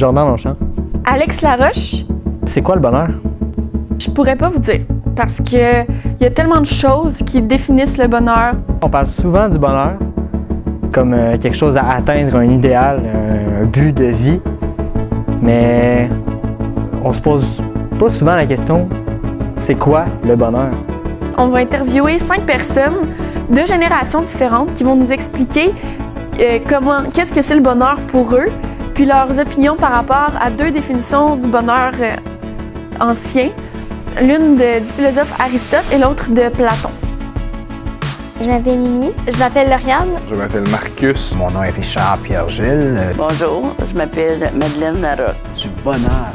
Jordan Longchamp. Alex Laroche. C'est quoi le bonheur? Je pourrais pas vous dire, parce que il y a tellement de choses qui définissent le bonheur. On parle souvent du bonheur comme quelque chose à atteindre, un idéal, un but de vie, mais on se pose pas souvent la question, c'est quoi le bonheur? On va interviewer 5 personnes de générations différentes qui vont nous expliquer qu'est-ce que c'est le bonheur pour eux, puis leurs opinions par rapport à 2 définitions du bonheur ancien, l'une du philosophe Aristote et l'autre de Platon. Je m'appelle Mimi. Je m'appelle Lauriane. Je m'appelle Marcus. Mon nom est Richard Pierre-Gilles. Bonjour, je m'appelle Madeleine Larocque. Du bonheur.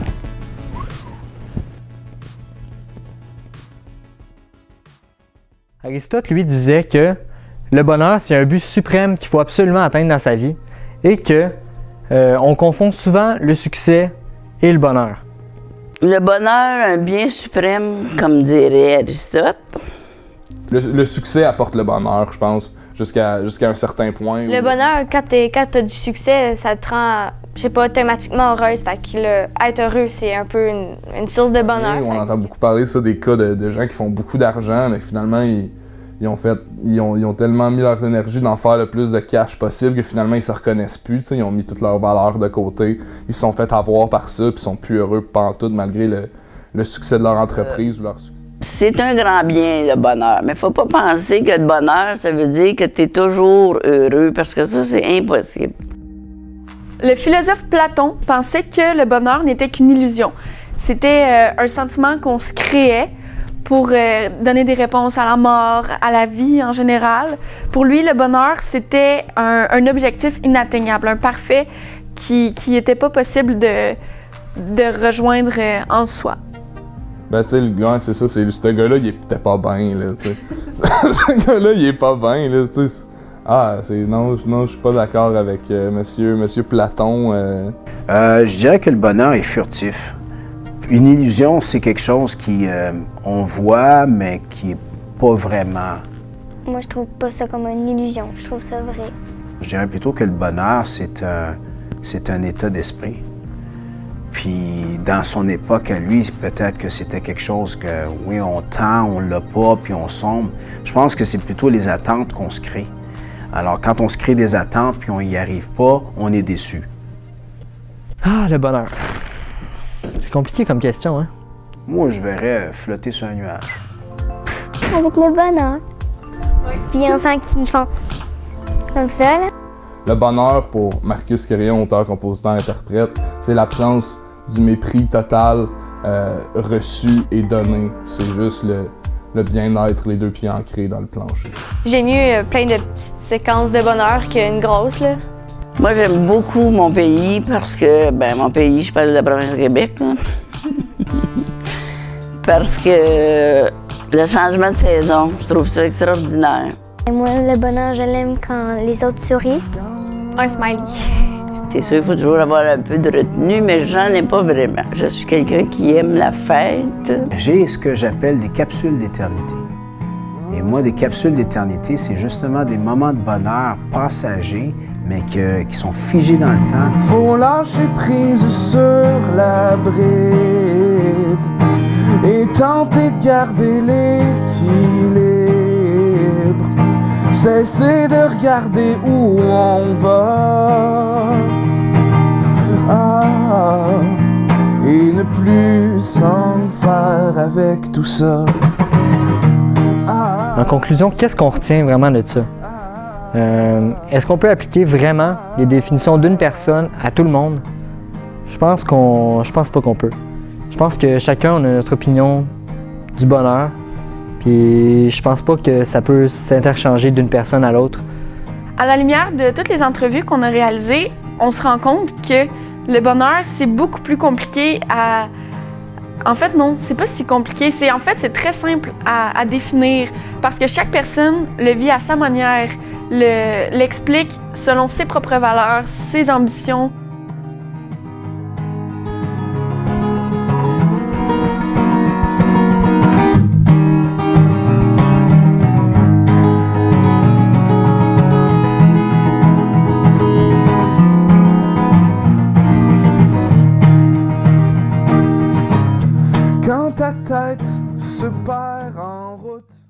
Aristote, lui, disait que le bonheur, c'est un but suprême qu'il faut absolument atteindre dans sa vie et que on confond souvent le succès et le bonheur. Le bonheur, un bien suprême, comme dirait Aristote. Le succès apporte le bonheur, je pense, jusqu'à un certain point. Le bonheur, quand t'as du succès, ça te rend, je sais pas, automatiquement heureuse. Fait que être heureux, c'est un peu une source de bonheur. Oui, on entend beaucoup parler ça, des cas de gens qui font beaucoup d'argent, mais finalement, ils ont tellement mis leur énergie d'en faire le plus de cash possible que finalement, ils se reconnaissent plus. Ils ont mis toute leur valeur de côté. Ils se sont fait avoir par ça, puis sont plus heureux pantoute malgré le succès de leur entreprise ou leur succès. C'est un grand bien, le bonheur. Mais faut pas penser que le bonheur, ça veut dire que tu es toujours heureux, parce que ça, c'est impossible. Le philosophe Platon pensait que le bonheur n'était qu'une illusion. C'était un sentiment qu'on se créait pour donner des réponses à la mort, à la vie en général. Pour lui, le bonheur, c'était un objectif inatteignable, un parfait qui n'était pas possible de rejoindre en soi. Ben, tu sais, le gars, c'est ça, ce gars-là, il était pas bien, là, tu sais. Ce gars-là, il est pas bien, là, tu sais. Non, je suis pas d'accord avec monsieur Platon. Je dirais que le bonheur est furtif. Une illusion, c'est quelque chose on voit, mais qui est pas vraiment. Moi, je trouve pas ça comme une illusion. Je trouve ça vrai. Je dirais plutôt que le bonheur, c'est un état d'esprit. Puis dans son époque à lui, peut-être que c'était quelque chose que, oui, on tend, on l'a pas, puis on sombre. Je pense que c'est plutôt les attentes qu'on se crée. Alors quand on se crée des attentes puis on y arrive pas, on est déçu. Ah, le bonheur. C'est compliqué comme question, hein? Moi, je verrais flotter sur un nuage. Avec le bonheur. Puis on sent qu'ils font comme ça, là. Le bonheur, pour Marcus Quérillon, auteur, compositeur, interprète, c'est l'absence du mépris total reçu et donné. C'est juste le bien-être, les 2 pieds ancrés dans le plancher. J'aime mieux plein de petites séquences de bonheur qu'une grosse, là. Moi, j'aime beaucoup mon pays parce que, mon pays, je parle de la province de Québec, là. Parce que le changement de saison, je trouve ça extraordinaire. Et moi, le bonheur, je l'aime quand les autres sourient. Un smiley. C'est sûr, il faut toujours avoir un peu de retenue, mais j'en ai pas vraiment. Je suis quelqu'un qui aime la fête. J'ai ce que j'appelle des capsules d'éternité. Et moi, des capsules d'éternité, c'est justement des moments de bonheur passagers, mais qui sont figés dans le temps. Faut lâcher prise sur la bride et tenter de garder l'équilibre. Cesser de regarder où on va et ne plus s'en faire avec tout ça. En conclusion, qu'est-ce qu'on retient vraiment de ça? Est-ce qu'on peut appliquer vraiment les définitions d'une personne à tout le monde? Je pense pas qu'on peut. Je pense que chacun a notre opinion du bonheur. Puis je pense pas que ça peut s'interchanger d'une personne à l'autre. À la lumière de toutes les entrevues qu'on a réalisées, on se rend compte que le bonheur, c'est beaucoup plus compliqué à... En fait, non, c'est pas si compliqué. C'est très simple à définir parce que chaque personne le vit à sa manière, l'explique selon ses propres valeurs, ses ambitions. ta tête se perd en route.